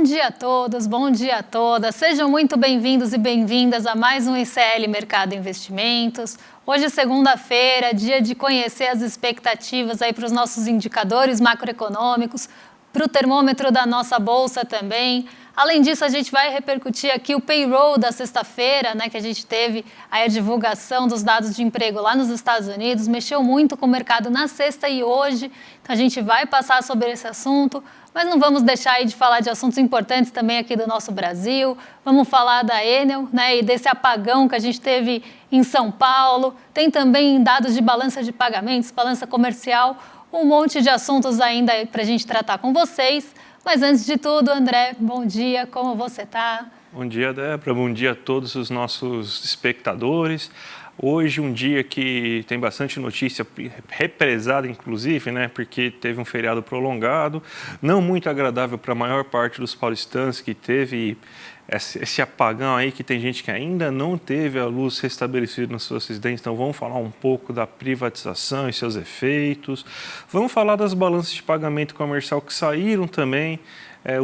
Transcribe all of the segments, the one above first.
dia a todos, bom dia a todas. Sejam muito bem-vindos e bem-vindas a mais um ICL Mercado Investimentos. Hoje, segunda-feira, dia de conhecer as expectativas aí para os nossos indicadores macroeconômicos, para o termômetro da nossa bolsa também. Além disso, a gente vai repercutir aqui o payroll da sexta-feira, né, que a gente teve aí a divulgação dos dados de emprego lá nos Estados Unidos, mexeu muito com o mercado na sexta e hoje, então a gente vai passar sobre esse assunto, mas não vamos deixar aí de falar de assuntos importantes também aqui do nosso Brasil. Vamos falar da Enel, né, e desse apagão que a gente teve em São Paulo. Tem também dados de balança de pagamentos, balança comercial, um monte de assuntos ainda para a gente tratar com vocês. Mas antes de tudo, André, bom dia, como você está? Bom dia, Débora, bom dia a todos os nossos espectadores. Hoje um dia que tem bastante notícia represada, inclusive, né, porque teve um feriado prolongado, não muito agradável para a maior parte dos paulistanos, que teve esse apagão aí, que tem gente que ainda não teve a luz restabelecida nas suas residências. Então vamos falar um pouco da privatização e seus efeitos. Vamos falar das balanças de pagamento comercial que saíram também.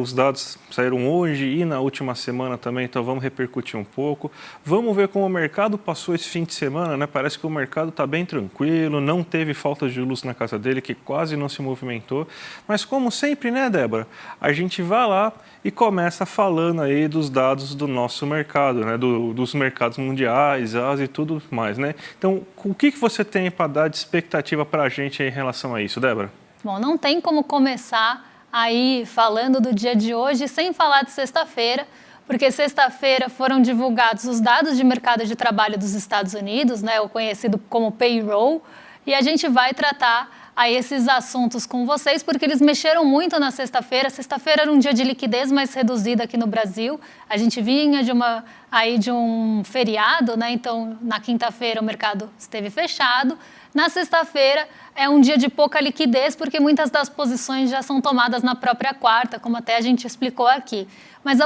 Os dados saíram hoje e na última semana também, então vamos repercutir um pouco. Vamos ver como o mercado passou esse fim de semana, né? Parece que o mercado está bem tranquilo, não teve falta de luz na casa dele, que quase não se movimentou. Mas como sempre, né, Débora? A gente vai lá e começa falando aí dos dados do nosso mercado, né? Dos mercados mundiais, Ásia e tudo mais, né? Então, o que você tem para dar de expectativa para a gente aí em relação a isso, Débora? Bom, não tem como começar aí falando do dia de hoje sem falar de sexta-feira, porque sexta-feira foram divulgados os dados de mercado de trabalho dos Estados Unidos, né, o conhecido como payroll, e a gente vai tratar aí esses assuntos com vocês, porque eles mexeram muito na sexta-feira. Sexta-feira era um dia de liquidez mais reduzida aqui no Brasil. A gente vinha de um feriado, né? Então, na quinta-feira o mercado esteve fechado. Na sexta-feira é um dia de pouca liquidez, porque muitas das posições já são tomadas na própria quarta, como até a gente explicou aqui. Mas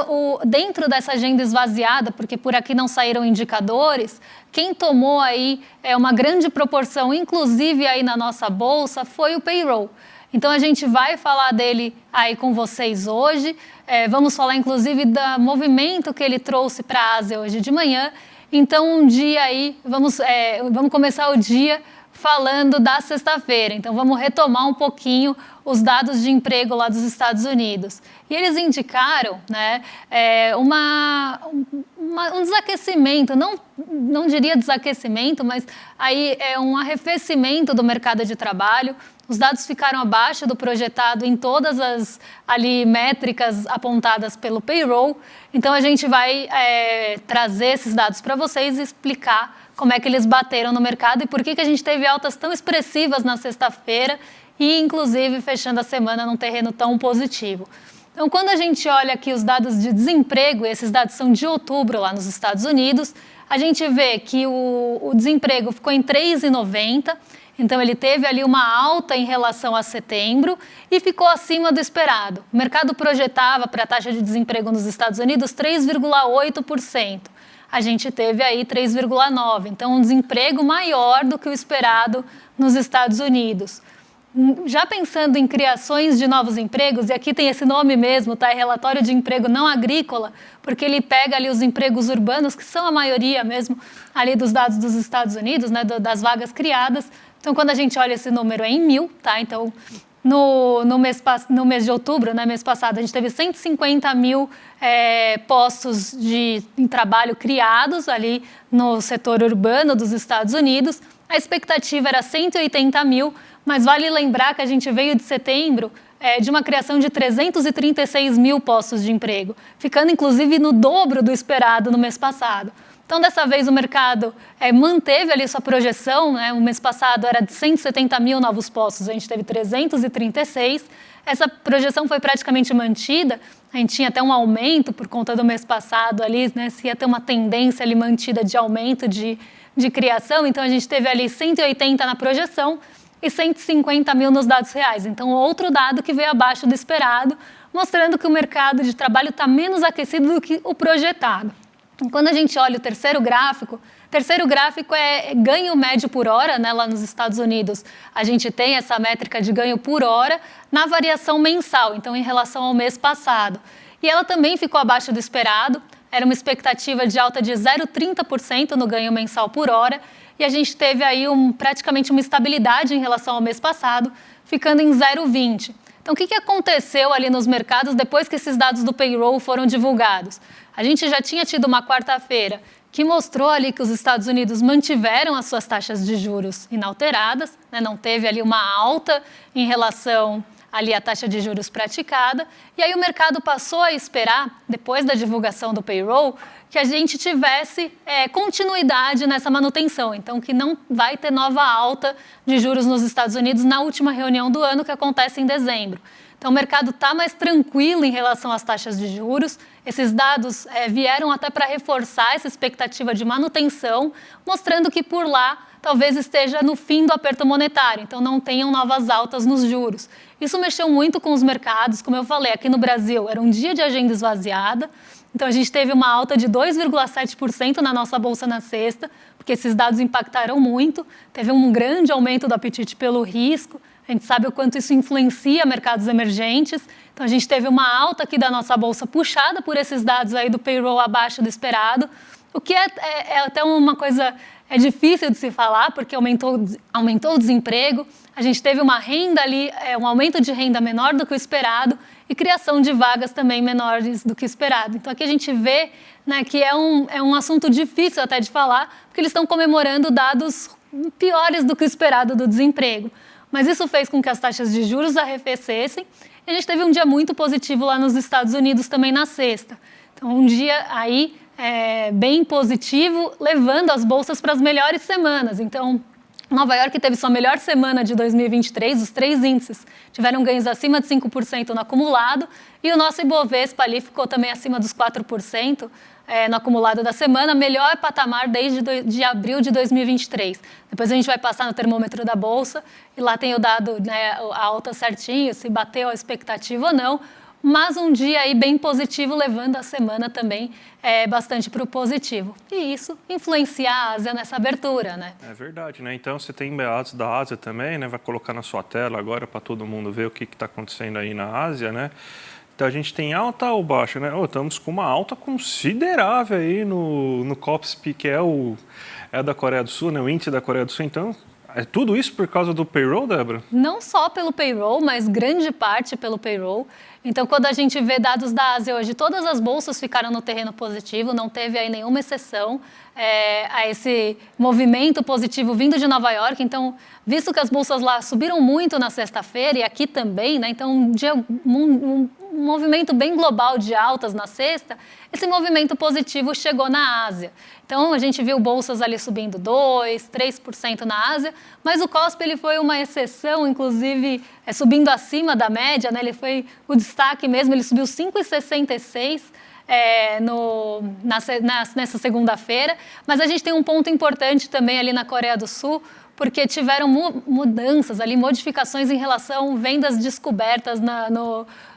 dentro dessa agenda esvaziada, porque por aqui não saíram indicadores, quem tomou aí uma grande proporção, inclusive aí na nossa bolsa, foi o payroll. Então a gente vai falar dele aí com vocês hoje. Vamos falar inclusive do movimento que ele trouxe para a Ásia hoje de manhã. Então um dia aí, vamos começar o dia falando da sexta-feira. Então, vamos retomar um pouquinho os dados de emprego lá dos Estados Unidos. E eles indicaram, né, um desaquecimento, não diria desaquecimento, mas aí um arrefecimento do mercado de trabalho. Os dados ficaram abaixo do projetado em todas as métricas apontadas pelo payroll. Então, a gente vai trazer esses dados para vocês e explicar como é que eles bateram no mercado e por que a gente teve altas tão expressivas na sexta-feira e, inclusive, fechando a semana num terreno tão positivo. Então, quando a gente olha aqui os dados de desemprego, e esses dados são de outubro lá nos Estados Unidos, a gente vê que o desemprego ficou em 3,90, então ele teve ali uma alta em relação a setembro e ficou acima do esperado. O mercado projetava para a taxa de desemprego nos Estados Unidos 3,8%. A gente teve aí 3,9%, então um desemprego maior do que o esperado nos Estados Unidos. Já pensando em criações de novos empregos, e aqui tem esse nome mesmo, tá? É relatório de emprego não agrícola, porque ele pega ali os empregos urbanos, que são a maioria mesmo ali dos dados dos Estados Unidos, né? Das vagas criadas. Então, quando a gente olha esse número é em 1.000, tá? Então, no mês de outubro, né, mês passado, a gente teve 150 mil postos em trabalho criados ali no setor urbano dos Estados Unidos. A expectativa era 180 mil, mas vale lembrar que a gente veio de setembro de uma criação de 336 mil postos de emprego, ficando inclusive no dobro do esperado no mês passado. Então, dessa vez, o mercado manteve ali sua projeção, né? O mês passado era de 170 mil novos postos, a gente teve 336. Essa projeção foi praticamente mantida, a gente tinha até um aumento por conta do mês passado ali, né? Se ia ter uma tendência ali mantida de aumento de criação, então a gente teve ali 180 na projeção e 150 mil nos dados reais. Então, outro dado que veio abaixo do esperado, mostrando que o mercado de trabalho está menos aquecido do que o projetado. Quando a gente olha o terceiro gráfico é ganho médio por hora, né? Lá nos Estados Unidos a gente tem essa métrica de ganho por hora na variação mensal, então em relação ao mês passado. e ela também ficou abaixo do esperado. Era uma expectativa de alta de 0,30% no ganho mensal por hora, e a gente teve aí praticamente uma estabilidade em relação ao mês passado, ficando em 0,20%. Então, o que aconteceu ali nos mercados depois que esses dados do payroll foram divulgados? A gente já tinha tido uma quarta-feira que mostrou ali que os Estados Unidos mantiveram as suas taxas de juros inalteradas, né? Não teve ali uma alta em relação ali à taxa de juros praticada, e aí o mercado passou a esperar, depois da divulgação do payroll, que a gente tivesse continuidade nessa manutenção, então que não vai ter nova alta de juros nos Estados Unidos na última reunião do ano, que acontece em dezembro. Então, o mercado está mais tranquilo em relação às taxas de juros. Esses dados vieram até para reforçar essa expectativa de manutenção, mostrando que por lá talvez esteja no fim do aperto monetário, então não tenham novas altas nos juros. Isso mexeu muito com os mercados, como eu falei, aqui no Brasil era um dia de agenda esvaziada, então a gente teve uma alta de 2,7% na nossa bolsa na sexta, porque esses dados impactaram muito, teve um grande aumento do apetite pelo risco. A gente sabe o quanto isso influencia mercados emergentes. Então, a gente teve uma alta aqui da nossa bolsa puxada por esses dados aí do payroll abaixo do esperado, o que é até uma coisa difícil de se falar, porque aumentou o desemprego, a gente teve uma renda ali, um aumento de renda menor do que o esperado e criação de vagas também menores do que o esperado. Então, aqui a gente vê, né, que é um assunto difícil até de falar, porque eles estão comemorando dados piores do que o esperado do desemprego. Mas isso fez com que as taxas de juros arrefecessem e a gente teve um dia muito positivo lá nos Estados Unidos também na sexta. Então, um dia aí bem positivo, levando as bolsas para as melhores semanas. Então, Nova York teve sua melhor semana de 2023, os 3 índices tiveram ganhos acima de 5% no acumulado e o nosso Ibovespa ali ficou também acima dos 4%. No acumulado da semana, melhor patamar desde de abril de 2023. Depois a gente vai passar no termômetro da Bolsa e lá tem o dado, né, a alta certinho, se bateu a expectativa ou não, mas um dia aí bem positivo, levando a semana também bastante para o positivo. E isso influencia a Ásia nessa abertura, né? É verdade, né? Então você tem dados da Ásia também, né? Vai colocar na sua tela agora para todo mundo ver o que está acontecendo aí na Ásia, né? Então a gente tem alta ou baixa, né? Estamos com uma alta considerável aí no Kospi, que é da Coreia do Sul, né? O índice da Coreia do Sul. Então, é tudo isso por causa do payroll, Débora? Não só pelo payroll, mas grande parte pelo payroll. Então, quando a gente vê dados da Ásia hoje, todas as bolsas ficaram no terreno positivo, não teve aí nenhuma exceção a esse movimento positivo vindo de Nova York. Então, visto que as bolsas lá subiram muito na sexta-feira e aqui também, né? Então, um movimento bem global de altas na sexta, esse movimento positivo chegou na Ásia. Então, a gente viu bolsas ali subindo 2%, 3% na Ásia, mas o Kospi ele foi uma exceção, inclusive subindo acima da média, né? Ele foi o destaque mesmo, ele subiu 5,66%. Nessa segunda-feira, mas a gente tem um ponto importante também ali na Coreia do Sul, porque tiveram mudanças ali, modificações em relação a vendas descobertas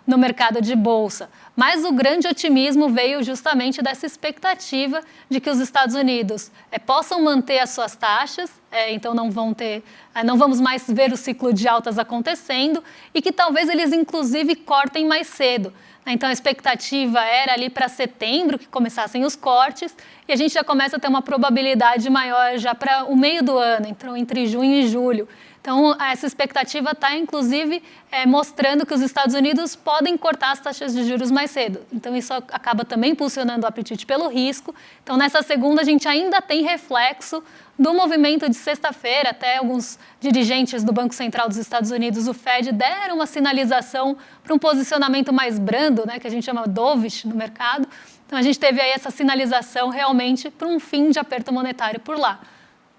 no mercado de bolsa. Mas o grande otimismo veio justamente dessa expectativa de que os Estados Unidos possam manter as suas taxas, então não vamos mais ver o ciclo de altas acontecendo e que talvez eles inclusive cortem mais cedo. Então, a expectativa era ali para setembro que começassem os cortes e a gente já começa a ter uma probabilidade maior já para o meio do ano, então entre junho e julho. Então, essa expectativa está, inclusive, mostrando que os Estados Unidos podem cortar as taxas de juros mais cedo. Então, isso acaba também impulsionando o apetite pelo risco. Então, nessa segunda, a gente ainda tem reflexo do movimento de sexta-feira. Até alguns dirigentes do Banco Central dos Estados Unidos, o Fed, deram uma sinalização para um posicionamento mais brando, né, que a gente chama dovish no mercado. Então, a gente teve aí essa sinalização realmente para um fim de aperto monetário por lá.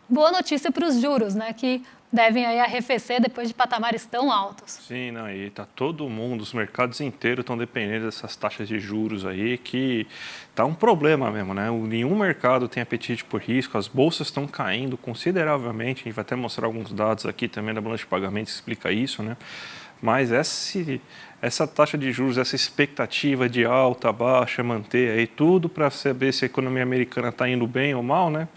Boa notícia para os juros, né, que devem aí arrefecer depois de patamares tão altos. Sim, não, e tá todo mundo, os mercados inteiros estão dependendo dessas taxas de juros aí, que tá um problema mesmo, né? Nenhum mercado tem apetite por risco, as bolsas estão caindo consideravelmente, a gente vai até mostrar alguns dados aqui também da balança de pagamentos que explica isso, né? Mas essa taxa de juros, essa expectativa de alta, baixa, manter aí tudo para saber se a economia americana está indo bem ou mal, né?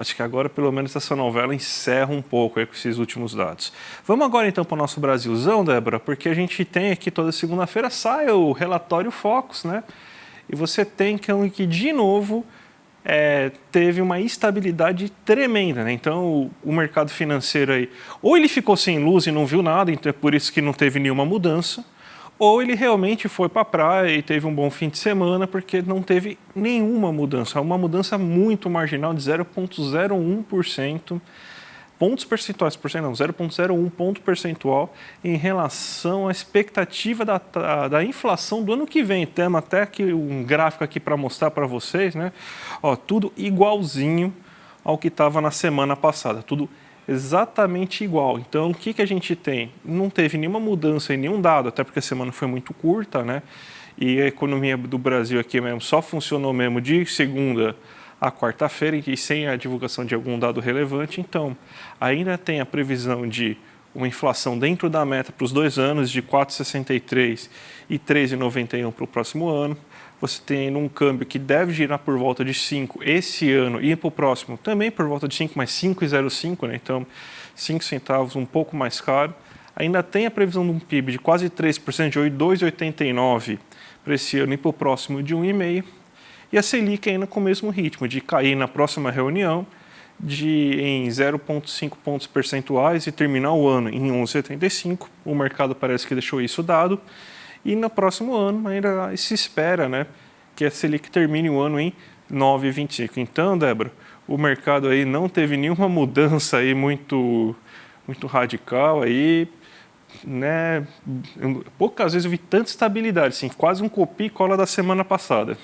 Acho que agora, pelo menos, essa novela encerra um pouco aí com esses últimos dados. Vamos agora, então, para o nosso Brasilzão, Débora, porque a gente tem aqui toda segunda-feira, sai o relatório Focus, né? E você tem que de novo, teve uma instabilidade tremenda, né? Então, o mercado financeiro aí, ou ele ficou sem luz e não viu nada, então é por isso que não teve nenhuma mudança, ou ele realmente foi para a praia e teve um bom fim de semana, porque não teve nenhuma mudança. Uma mudança muito marginal de 0,01%, pontos percentuais, 0,01 ponto percentual em relação à expectativa da inflação do ano que vem. Temos até aqui um gráfico aqui para mostrar para vocês, né? Ó, tudo igualzinho ao que estava na semana passada, tudo exatamente igual. Então, o que a gente tem? Não teve nenhuma mudança em nenhum dado, até porque a semana foi muito curta, né? E a economia do Brasil aqui mesmo só funcionou mesmo de segunda a quarta-feira e sem a divulgação de algum dado relevante. Então, ainda tem a previsão de uma inflação dentro da meta para os 2 anos de 4,63 e 3,91 para o próximo ano. Você tem um câmbio que deve girar por volta de 5 esse ano e para o próximo também por volta de 5, mas 5,05, né? Então 5 centavos um pouco mais caro. Ainda tem a previsão de um PIB de quase 3%, de 2,89 para esse ano e para o próximo de 1,5. E a Selic ainda com o mesmo ritmo, de cair na próxima reunião em 0,5 pontos percentuais e terminar o ano em 11,75. O mercado parece que deixou isso dado. E no próximo ano ainda se espera, né, que a Selic termine o ano em 9,25. Então, Débora, o mercado aí não teve nenhuma mudança aí muito radical aí, né? Poucas vezes eu vi tanta estabilidade, assim, quase um copia e cola da semana passada.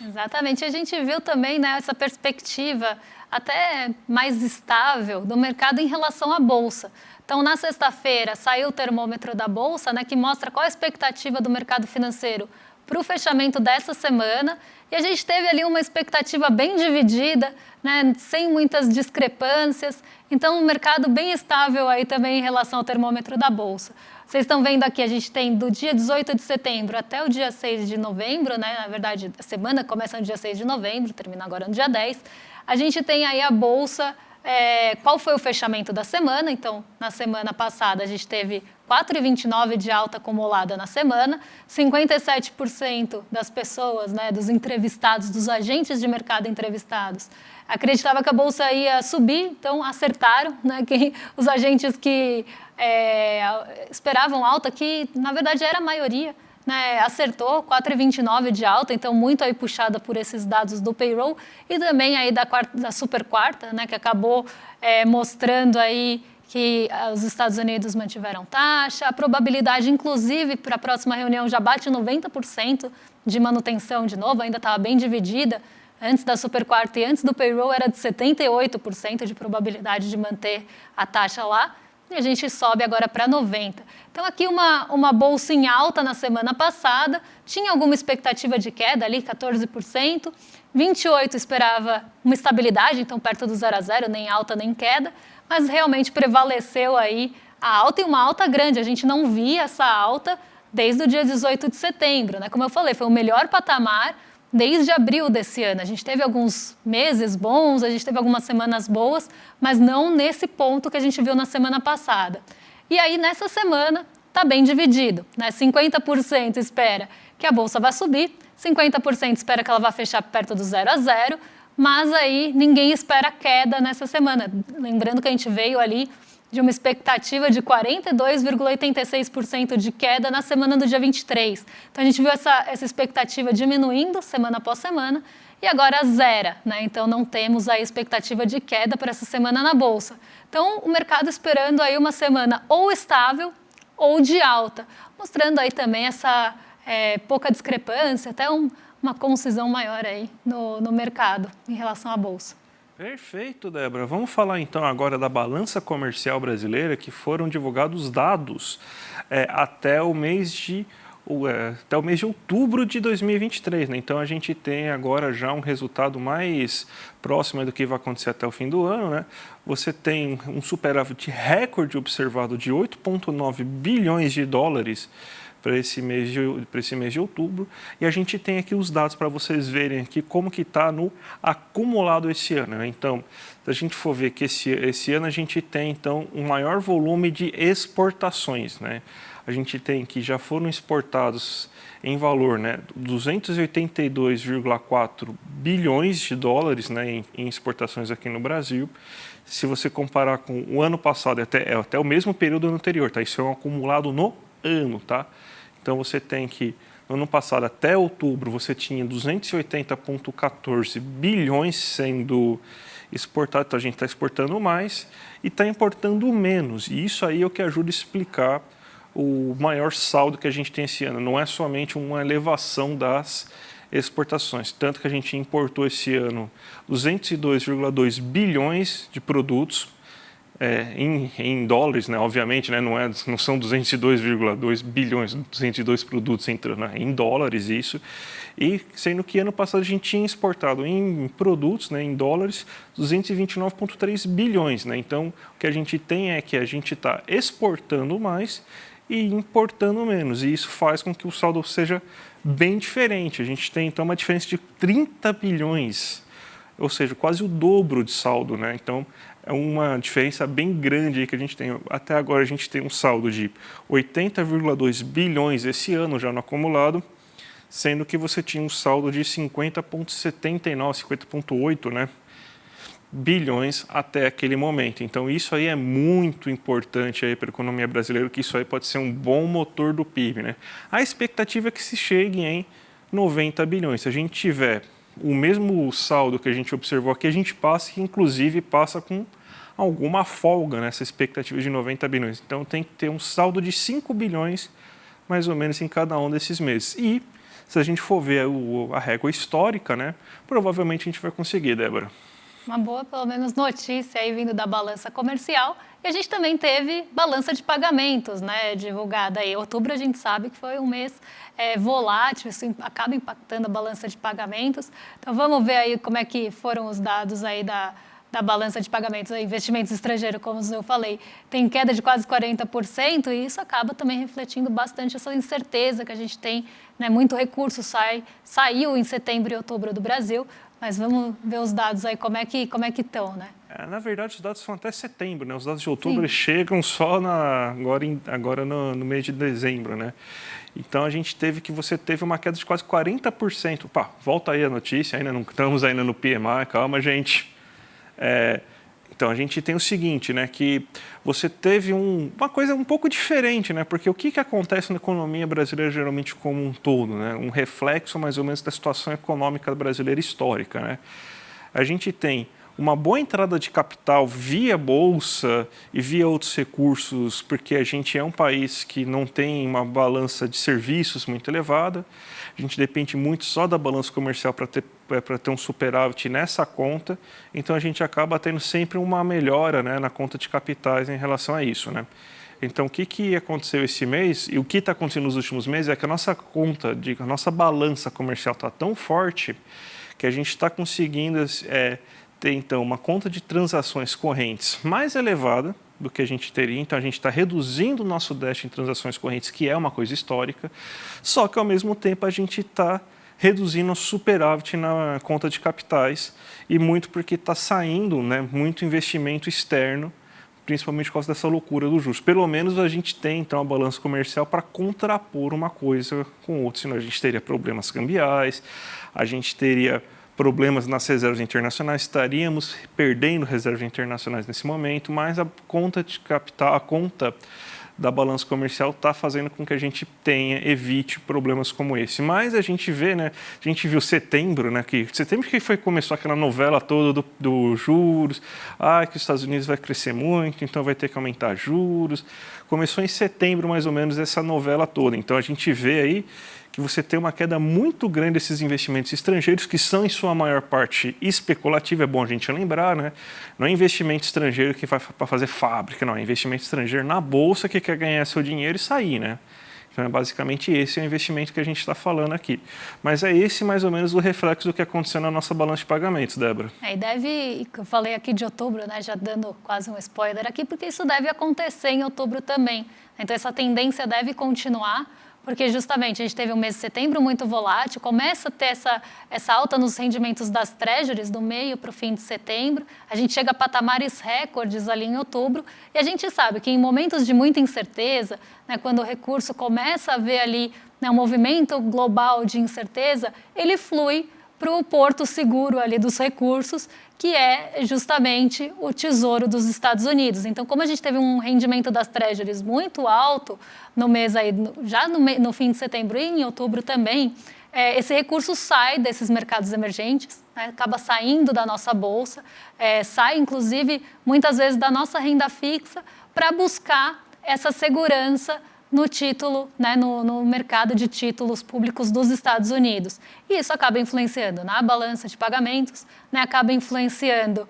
Exatamente. A gente viu também, né, essa perspectiva até mais estável do mercado em relação à Bolsa. Então, na sexta-feira, saiu o termômetro da Bolsa, né, que mostra qual a expectativa do mercado financeiro para o fechamento dessa semana. E a gente teve ali uma expectativa bem dividida, né, sem muitas discrepâncias. Então, um mercado bem estável aí também em relação ao termômetro da Bolsa. Vocês estão vendo aqui, a gente tem do dia 18 de setembro até o dia 6 de novembro, né? Na verdade, a semana começa no dia 6 de novembro, termina agora no dia 10. A gente tem aí a Bolsa, qual foi o fechamento da semana. Então, na semana passada, a gente teve 4,29 de alta acumulada na semana, 57% das pessoas, né, dos entrevistados, dos agentes de mercado entrevistados, acreditava que a Bolsa ia subir, então acertaram, né, os agentes que esperavam alta, que na verdade era a maioria, né, acertou 4,29 de alta, então muito aí puxada por esses dados do payroll e também aí da super quarta, né, que acabou mostrando aí que os Estados Unidos mantiveram taxa, a probabilidade, inclusive, para a próxima reunião já bate 90% de manutenção de novo, ainda estava bem dividida, antes da super quarta e antes do payroll era de 78% de probabilidade de manter a taxa lá, e a gente sobe agora para 90%. Então, aqui uma bolsa em alta na semana passada, tinha alguma expectativa de queda ali, 14%, 28% esperava uma estabilidade, então perto do 0 a 0, nem alta nem queda, mas realmente prevaleceu aí a alta e uma alta grande. A gente não via essa alta desde o dia 18 de setembro, né? Como eu falei, foi o melhor patamar desde abril desse ano. A gente teve alguns meses bons, a gente teve algumas semanas boas, mas não nesse ponto que a gente viu na semana passada. E aí, nessa semana, está bem dividido, né? 50% espera que a Bolsa vai subir, 50% espera que ela vai fechar perto do 0 a 0, mas aí ninguém espera queda nessa semana. Lembrando que a gente veio ali de uma expectativa de 42,86% de queda na semana do dia 23. Então, a gente viu essa expectativa diminuindo semana após semana e agora zera, né? Então, não temos a expectativa de queda para essa semana na Bolsa. Então, o mercado esperando aí uma semana ou estável ou de alta, mostrando aí também essa pouca discrepância, até uma concisão maior aí no mercado em relação à Bolsa. Perfeito, Débora. Vamos falar então agora da balança comercial brasileira, que foram divulgados dados até o mês de outubro de 2023. Né? Então a gente tem agora já um resultado mais próximo do que vai acontecer até o fim do ano. Né? Você tem um superávit recorde observado de 8,9 bilhões de dólares para esse mês de outubro. E a gente tem aqui os dados para vocês verem aqui como que está no acumulado esse ano, né? Então, se a gente for ver que esse ano a gente tem, então, um maior volume de exportações, né? A gente tem que já foram exportados em valor, né, 282,4 bilhões de dólares, né, em exportações aqui no Brasil. Se você comparar com o ano passado, até o mesmo período anterior, tá? Isso é um acumulado no ano, tá? Então você tem que, no ano passado, até outubro, você tinha 280,14 bilhões sendo exportado, então a gente está exportando mais e está importando menos. E isso aí é o que ajuda a explicar o maior saldo que a gente tem esse ano. Não é somente uma elevação das exportações, tanto que a gente importou esse ano 202,2 bilhões de produtos em dólares, né? Obviamente, né? Não são 202,2 bilhões, 202 produtos entrando, né? Em dólares isso, e sendo que ano passado a gente tinha exportado em produtos, né? Em dólares, 229,3 bilhões, né? Então, o que a gente tem é que a gente está exportando mais e importando menos, e isso faz com que o saldo seja bem diferente. A gente tem, então, uma diferença de 30 bilhões, ou seja, quase o dobro de saldo, né? Então, é uma diferença bem grande aí que a gente tem. Até agora a gente tem um saldo de 80,2 bilhões esse ano já no acumulado, sendo que você tinha um saldo de 50,79, 50,8, né, bilhões até aquele momento. Então, isso aí é muito importante aí para a economia brasileira, que isso aí pode ser um bom motor do PIB, né? A expectativa é que se chegue em 90 bilhões. Se a gente tiver o mesmo saldo que a gente observou aqui, a gente passa, que inclusive passa com alguma folga nessa expectativa de 90 bilhões. Então, tem que ter um saldo de 5 bilhões, mais ou menos, em cada um desses meses. E, se a gente for ver a régua histórica, né, provavelmente a gente vai conseguir, Débora. Uma boa, pelo menos, notícia aí vindo da balança comercial. E a gente também teve balança de pagamentos, né, divulgada aí. Outubro a gente sabe que foi um mês volátil, isso acaba impactando a balança de pagamentos. Então vamos ver aí como é que foram os dados aí da balança de pagamentos. Investimentos estrangeiros, como eu falei, tem queda de quase 40% e isso acaba também refletindo bastante essa incerteza que a gente tem, né? Muito recurso saiu em setembro e outubro do Brasil. Mas vamos ver os dados aí, como é que estão, né? Na verdade, os dados são até setembro, né? Os dados de outubro eles chegam só agora no mês de dezembro, né? Então, você teve uma queda de quase 40%. Pá, volta aí a notícia, ainda não estamos ainda no PMI, calma, gente. Então, a gente tem o seguinte, né, que você teve uma coisa um pouco diferente, né, porque o que acontece na economia brasileira geralmente como um todo, né, um reflexo mais ou menos da situação econômica brasileira histórica, né. A gente tem uma boa entrada de capital via bolsa e via outros recursos, porque a gente é um país que não tem uma balança de serviços muito elevada, a gente depende muito só da balança comercial para ter um superávit nessa conta, então a gente acaba tendo sempre uma melhora, né, na conta de capitais em relação a isso, né. Então, o que aconteceu esse mês e o que está acontecendo nos últimos meses é que a nossa balança comercial está tão forte que a gente está conseguindo ter, então, uma conta de transações correntes mais elevada do que a gente teria. Então, a gente está reduzindo o nosso déficit em transações correntes, que é uma coisa histórica, só que, ao mesmo tempo, a gente está reduzindo o superávit na conta de capitais, e muito porque está saindo, né, muito investimento externo, principalmente por causa dessa loucura dos juros. Pelo menos a gente tem, então, a balança comercial para contrapor uma coisa com outra, senão a gente teria problemas cambiais, a gente teria problemas nas reservas internacionais, estaríamos perdendo reservas internacionais nesse momento, mas a conta de capital, a conta da balança comercial está fazendo com que a gente evite problemas como esse. Mas a gente vê, né? A gente viu setembro, né? Setembro que começou aquela novela toda do juros, que os Estados Unidos vai crescer muito, então vai ter que aumentar juros. Começou em setembro, mais ou menos, essa novela toda. Então a gente vê aí que você tem uma queda muito grande desses investimentos estrangeiros, que são, em sua maior parte, especulativos. É bom a gente lembrar, né? Não é investimento estrangeiro que vai para fazer fábrica, não. É investimento estrangeiro na bolsa que quer ganhar seu dinheiro e sair, né? Então, basicamente, esse é o investimento que a gente está falando aqui. Mas é esse, mais ou menos, o reflexo do que aconteceu na nossa balança de pagamentos, Débora. E eu falei aqui de outubro, né? Já dando quase um spoiler aqui, porque isso deve acontecer em outubro também. Então, essa tendência deve continuar, porque justamente a gente teve um mês de setembro muito volátil, começa a ter essa alta nos rendimentos das treasuries do meio para o fim de setembro, a gente chega a patamares recordes ali em outubro, e a gente sabe que em momentos de muita incerteza, né, quando o recurso começa a ver ali, né, um movimento global de incerteza, ele flui para o porto seguro ali dos recursos, que é justamente o Tesouro dos Estados Unidos. Então, como a gente teve um rendimento das treasuries muito alto no mês aí, já no fim de setembro e em outubro também, esse recurso sai desses mercados emergentes, né, acaba saindo da nossa bolsa, sai inclusive muitas vezes da nossa renda fixa para buscar essa segurança no título, né, no mercado de títulos públicos dos Estados Unidos. E isso acaba influenciando na balança de pagamentos, né, acaba influenciando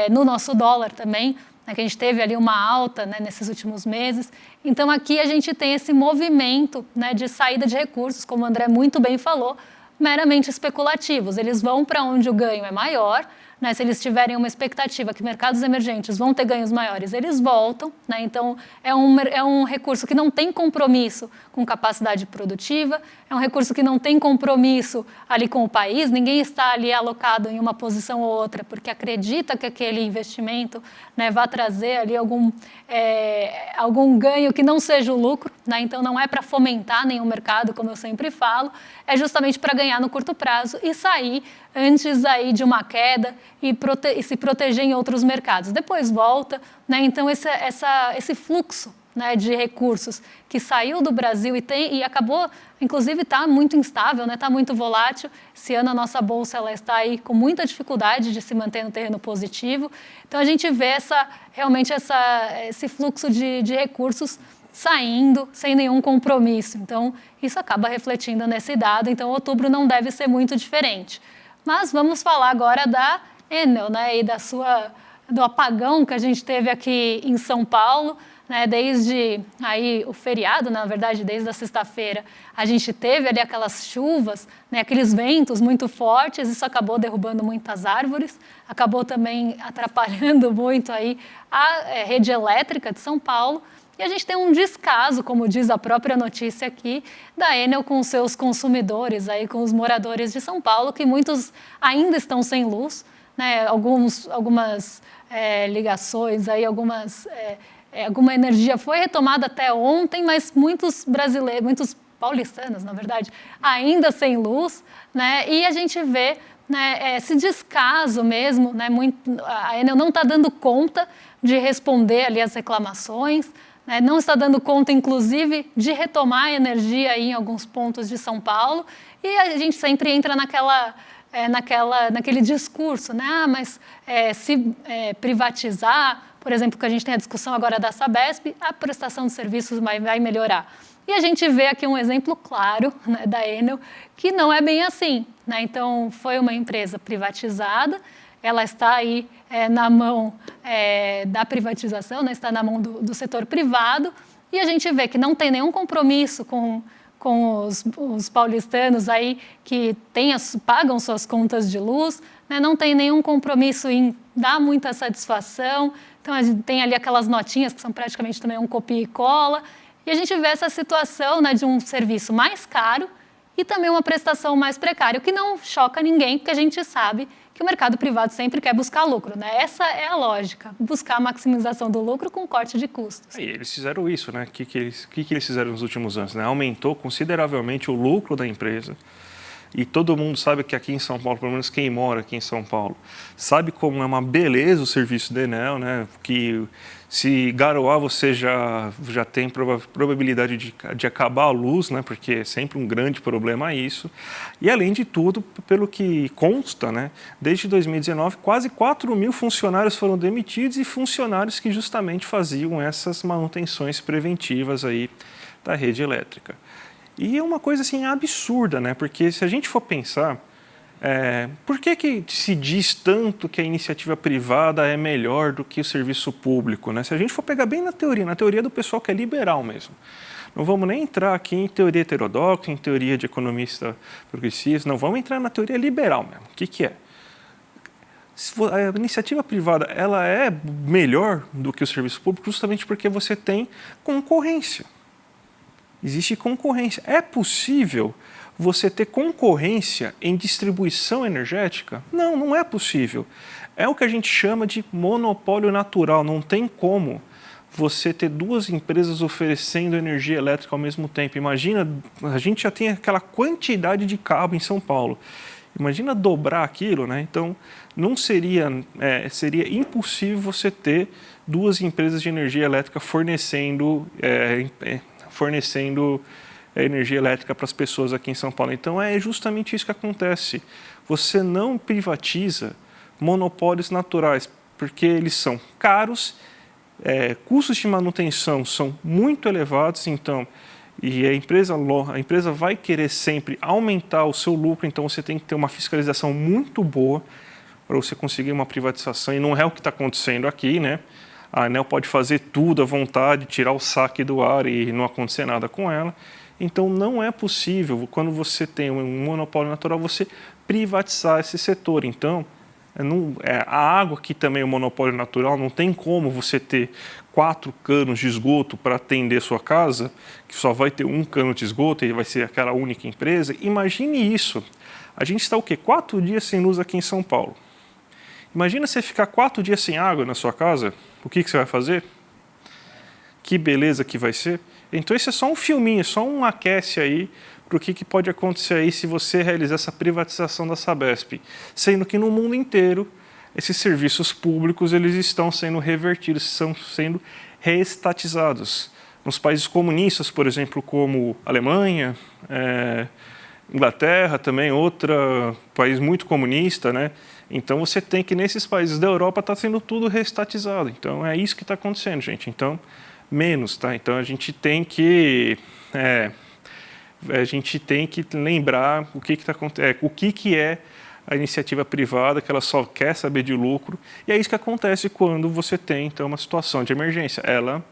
no nosso dólar também, né, que a gente teve ali uma alta, né, nesses últimos meses. Então, aqui a gente tem esse movimento, né, de saída de recursos, como o André muito bem falou, meramente especulativos. Eles vão para onde o ganho é maior, né, se eles tiverem uma expectativa que mercados emergentes vão ter ganhos maiores, eles voltam, né, então é um recurso que não tem compromisso com capacidade produtiva, é um recurso que não tem compromisso ali com o país, ninguém está ali alocado em uma posição ou outra porque acredita que aquele investimento, né, vai trazer ali algum ganho que não seja o lucro, né, então não é para fomentar nenhum mercado, como eu sempre falo, é justamente para ganhar no curto prazo e sair antes aí de uma queda e se proteger em outros mercados. Depois volta, né? Então esse fluxo, né, de recursos que saiu do Brasil e acabou, inclusive está muito instável, né, está muito volátil. Esse ano a nossa bolsa ela está aí com muita dificuldade de se manter no terreno positivo. Então a gente vê realmente esse fluxo de recursos saindo sem nenhum compromisso. Então isso acaba refletindo nesse dado. Então outubro não deve ser muito diferente. Mas vamos falar agora da Enel, né, e do apagão que a gente teve aqui em São Paulo, né, desde aí o feriado, na verdade, desde a sexta-feira, a gente teve ali aquelas chuvas, né, aqueles ventos muito fortes, isso acabou derrubando muitas árvores, acabou também atrapalhando muito aí a rede elétrica de São Paulo. E a gente tem um descaso, como diz a própria notícia aqui, da Enel com os seus consumidores, aí, com os moradores de São Paulo, que muitos ainda estão sem luz, né? Algumas ligações, aí, alguma energia foi retomada até ontem, mas muitos brasileiros, muitos paulistanos, na verdade, ainda sem luz, né? E a gente vê, né, esse descaso mesmo, né? A Enel não está dando conta de responder ali as reclamações, né, não está dando conta, inclusive, de retomar a energia aí em alguns pontos de São Paulo, e a gente sempre entra naquele discurso, né? Mas se privatizar, por exemplo, que a gente tem a discussão agora da Sabesp, a prestação de serviços vai melhorar. E a gente vê aqui um exemplo claro, né, da Enel, que não é bem assim, né? Então, foi uma empresa privatizada, ela está aí na mão da privatização, né? Está na mão do setor privado, e a gente vê que não tem nenhum compromisso com os paulistanos aí que pagam suas contas de luz, né? Não tem nenhum compromisso em dar muita satisfação. Então, a gente tem ali aquelas notinhas que são praticamente também um copia e cola, e a gente vê essa situação, né, de um serviço mais caro e também uma prestação mais precária, o que não choca ninguém, porque a gente sabe que o mercado privado sempre quer buscar lucro, né? Essa é a lógica, buscar a maximização do lucro com corte de custos. E eles fizeram isso, né? O que eles fizeram nos últimos anos, né? Aumentou consideravelmente o lucro da empresa. E todo mundo sabe que aqui em São Paulo, pelo menos quem mora aqui em São Paulo, sabe como é uma beleza o serviço da Enel, né? Que se garoar você já tem probabilidade de acabar a luz, né? Porque é sempre um grande problema isso. E além de tudo, pelo que consta, né? Desde 2019, quase 4.000 funcionários foram demitidos e funcionários que justamente faziam essas manutenções preventivas aí da rede elétrica. E é uma coisa assim absurda, né? Porque se a gente for pensar, por que se diz tanto que a iniciativa privada é melhor do que o serviço público, né? Se a gente for pegar bem na teoria do pessoal que é liberal mesmo. Não vamos nem entrar aqui em teoria heterodoxa, em teoria de economista progressista, não, vamos entrar na teoria liberal mesmo. O que é? A iniciativa privada ela é melhor do que o serviço público justamente porque você tem concorrência. Existe concorrência. É possível você ter concorrência em distribuição energética? Não, não é possível. É o que a gente chama de monopólio natural. Não tem como você ter duas empresas oferecendo energia elétrica ao mesmo tempo. Imagina, a gente já tem aquela quantidade de cabo em São Paulo. Imagina dobrar aquilo, né? Então, não seria, seria impossível você ter duas empresas de energia elétrica fornecendo energia elétrica para as pessoas aqui em São Paulo. Então, é justamente isso que acontece. Você não privatiza monopólios naturais, porque eles são caros, custos de manutenção são muito elevados, então, e a empresa vai querer sempre aumentar o seu lucro, então você tem que ter uma fiscalização muito boa para você conseguir uma privatização, e não é o que está acontecendo aqui, né? A ANEEL pode fazer tudo à vontade, tirar o saque do ar e não acontecer nada com ela. Então, não é possível, quando você tem um monopólio natural, você privatizar esse setor. Então, a água, que também é um monopólio natural, não tem como você ter 4 canos de esgoto para atender sua casa, que só vai ter um cano de esgoto e vai ser aquela única empresa. Imagine isso. A gente está o quê? 4 dias sem luz aqui em São Paulo. Imagina você ficar 4 dias sem água na sua casa, o que você vai fazer? Que beleza que vai ser. Então, esse é só um filminho, só um aquece aí para o que pode acontecer aí se você realizar essa privatização da Sabesp. Sendo que no mundo inteiro, esses serviços públicos eles estão sendo revertidos, estão sendo reestatizados. Nos países comunistas, por exemplo, como Alemanha, Inglaterra também, outro país muito comunista, né? Então, você tem que, nesses países da Europa, está sendo tudo reestatizado. Então, é isso que está acontecendo, gente. Então, menos, tá? Então, a gente tem que lembrar o que está acontecendo, o que é a iniciativa privada, que ela só quer saber de lucro. E é isso que acontece quando você tem, então, uma situação de emergência. Ela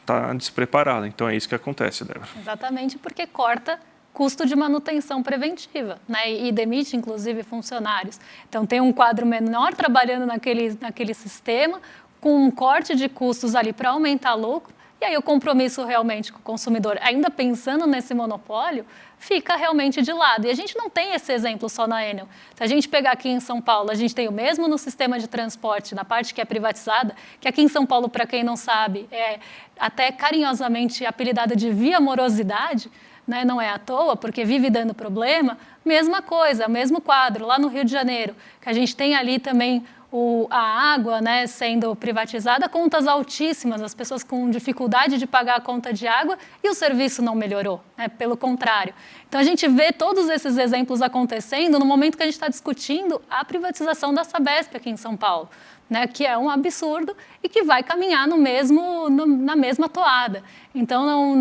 está despreparada. Então, é isso que acontece, Débora. Exatamente, porque corta custo de manutenção preventiva, né? E demite, inclusive, funcionários. Então, tem um quadro menor trabalhando naquele sistema, com um corte de custos ali para aumentar lucro, e aí o compromisso realmente com o consumidor, ainda pensando nesse monopólio, fica realmente de lado. E a gente não tem esse exemplo só na Enel. Se a gente pegar aqui em São Paulo, a gente tem o mesmo no sistema de transporte, na parte que é privatizada, que aqui em São Paulo, para quem não sabe, é até carinhosamente apelidada de via morosidade, né? Não é à toa, porque vive dando problema. Mesma coisa, mesmo quadro, lá no Rio de Janeiro, que a gente tem ali também a água, né, sendo privatizada, contas altíssimas, as pessoas com dificuldade de pagar a conta de água e o serviço não melhorou, né, pelo contrário. Então, a gente vê todos esses exemplos acontecendo no momento que a gente está discutindo a privatização da Sabesp aqui em São Paulo, né, que é um absurdo e que vai caminhar na mesma toada. Então,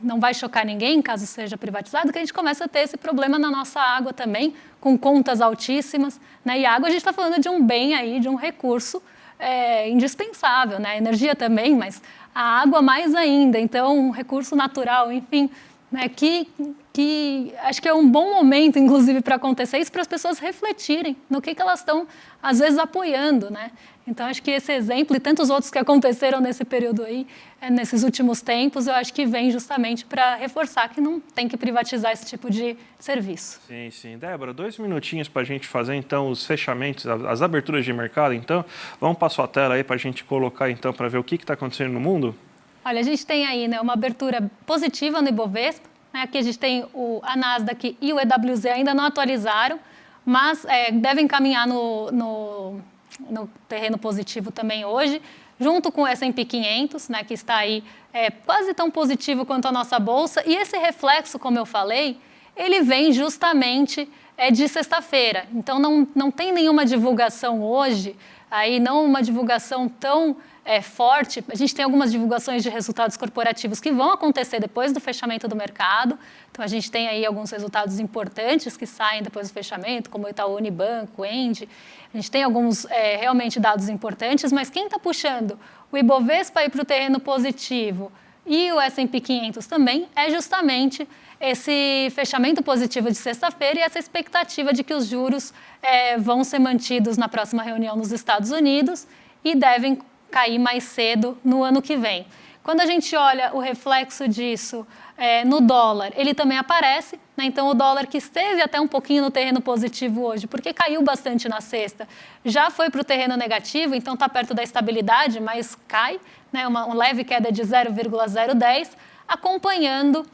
não vai chocar ninguém, caso seja privatizado, que a gente começa a ter esse problema na nossa água também, com contas altíssimas, né? E a água, a gente está falando de um bem aí, de um recurso indispensável, né? A energia também, mas a água mais ainda. Então, um recurso natural, enfim, né? Que acho que é um bom momento, inclusive, para acontecer isso, para as pessoas refletirem no que elas estão, às vezes, apoiando, né? Então, acho que esse exemplo e tantos outros que aconteceram nesse período aí, nesses últimos tempos, eu acho que vem justamente para reforçar que não tem que privatizar esse tipo de serviço. Sim, sim. Débora, 2 minutinhos para a gente fazer, então, os fechamentos, as aberturas de mercado, então. Vamos para a sua tela aí para a gente colocar, então, para ver o que está acontecendo no mundo? Olha, a gente tem aí, né, uma abertura positiva no Ibovespa, né? Aqui a gente tem a Nasdaq e o EWZ ainda não atualizaram, mas devem caminhar no terreno positivo também hoje, junto com o S&P 500, né, que está aí quase tão positivo quanto a nossa bolsa. E esse reflexo, como eu falei, ele vem justamente de sexta-feira. Então, não tem nenhuma divulgação hoje, aí não uma divulgação tão forte. A gente tem algumas divulgações de resultados corporativos que vão acontecer depois do fechamento do mercado. Então, a gente tem aí alguns resultados importantes que saem depois do fechamento, como o Itaú Unibanco, o Engie. A gente tem alguns realmente dados importantes, mas quem está puxando o Ibovespa para o terreno positivo e o S&P 500 também é justamente esse fechamento positivo de sexta-feira e essa expectativa de que os juros vão ser mantidos na próxima reunião nos Estados Unidos e devem cair mais cedo no ano que vem. Quando a gente olha o reflexo disso no dólar, ele também aparece, né? Então o dólar que esteve até um pouquinho no terreno positivo hoje, porque caiu bastante na sexta, já foi para o terreno negativo, então está perto da estabilidade, mas cai, né? Uma leve queda de 0,010, acompanhando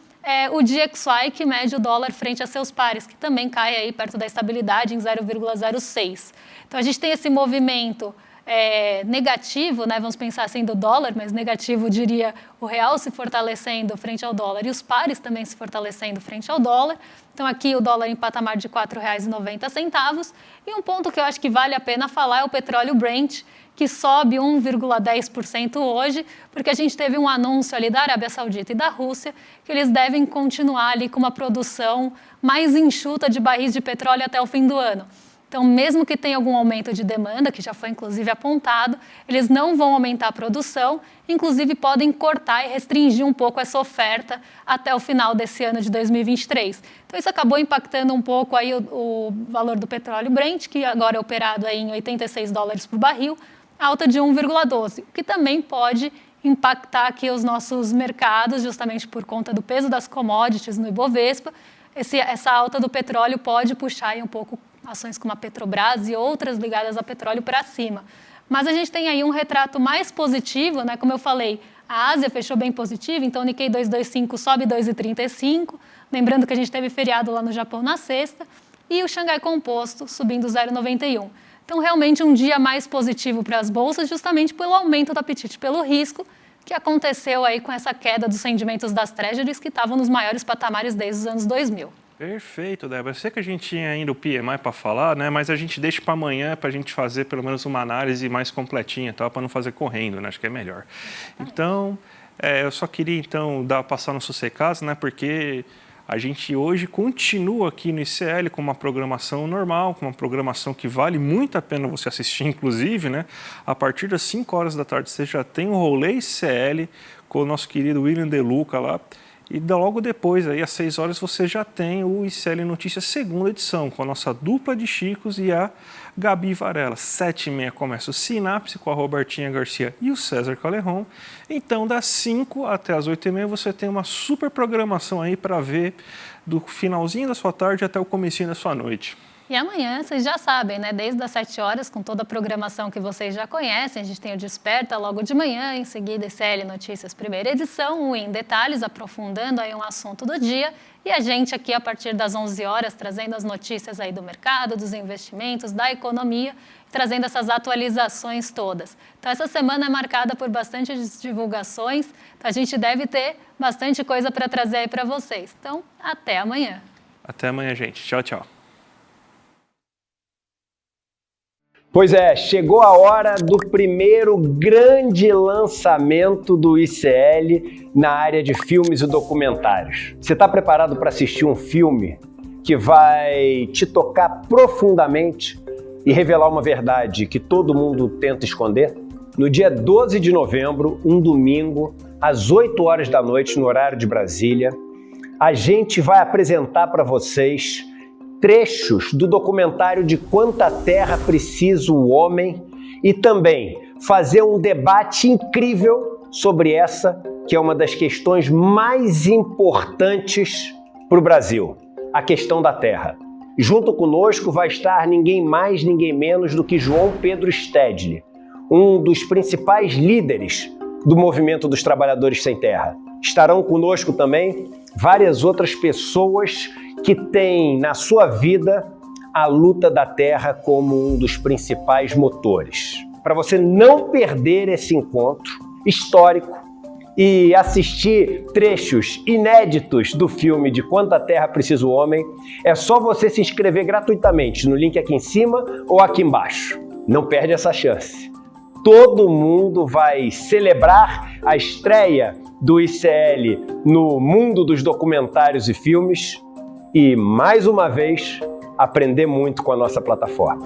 o DXY, que mede o dólar frente a seus pares, que também cai aí perto da estabilidade em 0,06. Então a gente tem esse movimento negativo, né? Vamos pensar assim do dólar, mas negativo, diria, o real se fortalecendo frente ao dólar e os pares também se fortalecendo frente ao dólar. Então aqui o dólar em patamar de R$ 4,90. E um ponto que eu acho que vale a pena falar é o petróleo Brent, que sobe 1,10% hoje, porque a gente teve um anúncio ali da Arábia Saudita e da Rússia que eles devem continuar ali com uma produção mais enxuta de barris de petróleo até o fim do ano. Então, mesmo que tenha algum aumento de demanda, que já foi inclusive apontado, eles não vão aumentar a produção, inclusive podem cortar e restringir um pouco essa oferta até o final desse ano de 2023. Então, isso acabou impactando um pouco aí o valor do petróleo Brent, que agora é operado aí em $86 por barril, alta de 1,12, o que também pode impactar aqui os nossos mercados, justamente por conta do peso das commodities no Ibovespa. Essa alta do petróleo pode puxar aí um pouco ações como a Petrobras e outras ligadas a petróleo para cima. Mas a gente tem aí um retrato mais positivo, né? Como eu falei, a Ásia fechou bem positiva, então o Nikkei 225 sobe 2,35, lembrando que a gente teve feriado lá no Japão na sexta, e o Xangai Composto subindo 0,91. Então, realmente um dia mais positivo para as bolsas, justamente pelo aumento do apetite pelo risco, que aconteceu aí com essa queda dos rendimentos das treasuries, que estavam nos maiores patamares desde os anos 2000. Perfeito, Débora. Eu sei que a gente tinha ainda o PMI para falar, né? Mas a gente deixa para amanhã para a gente fazer pelo menos uma análise mais completinha, tá? Para não fazer correndo, né? Acho que é melhor. Então, eu só queria então passar no Sossecas, né? Porque a gente hoje continua aqui no ICL com uma programação normal, com uma programação que vale muito a pena você assistir, inclusive, né? A partir das 5 horas da tarde você já tem o Rolê ICL com o nosso querido William De Luca lá. E logo depois, aí, às 6 horas, você já tem o ICL Notícias segunda edição, com a nossa dupla de Chicos e a Gabi Varela. 7h30 começa o Sinapse com a Robertinha Garcia e o César Caleron. Então, das 5 até as 8h30, você tem uma super programação aí para ver do finalzinho da sua tarde até o comecinho da sua noite. E amanhã, vocês já sabem, né? Desde as 7 horas, com toda a programação que vocês já conhecem, a gente tem o Desperta logo de manhã, em seguida ICL Notícias primeira edição, o Em Detalhes, aprofundando aí um assunto do dia, e a gente aqui a partir das 11 horas, trazendo as notícias aí do mercado, dos investimentos, da economia, trazendo essas atualizações todas. Então essa semana é marcada por bastante divulgações, então a gente deve ter bastante coisa para trazer aí para vocês. Então, até amanhã. Até amanhã, gente. Tchau, tchau. Pois é, chegou a hora do primeiro grande lançamento do ICL na área de filmes e documentários. Você está preparado para assistir um filme que vai te tocar profundamente e revelar uma verdade que todo mundo tenta esconder? No dia 12 de novembro, um domingo, às 8 horas da noite, no horário de Brasília, a gente vai apresentar para vocês trechos do documentário De Quanta Terra Precisa o Homem e também fazer um debate incrível sobre essa, que é uma das questões mais importantes para o Brasil, a questão da terra. Junto conosco vai estar ninguém mais, ninguém menos do que João Pedro Stedley, um dos principais líderes do movimento dos trabalhadores sem terra. Estarão conosco também várias outras pessoas que têm na sua vida a luta da terra como um dos principais motores. Para você não perder esse encontro histórico e assistir trechos inéditos do filme De Quanta Terra Precisa o Homem, é só você se inscrever gratuitamente no link aqui em cima ou aqui embaixo. Não perde essa chance. Todo mundo vai celebrar a estreia do ICL no mundo dos documentários e filmes e, mais uma vez, aprender muito com a nossa plataforma.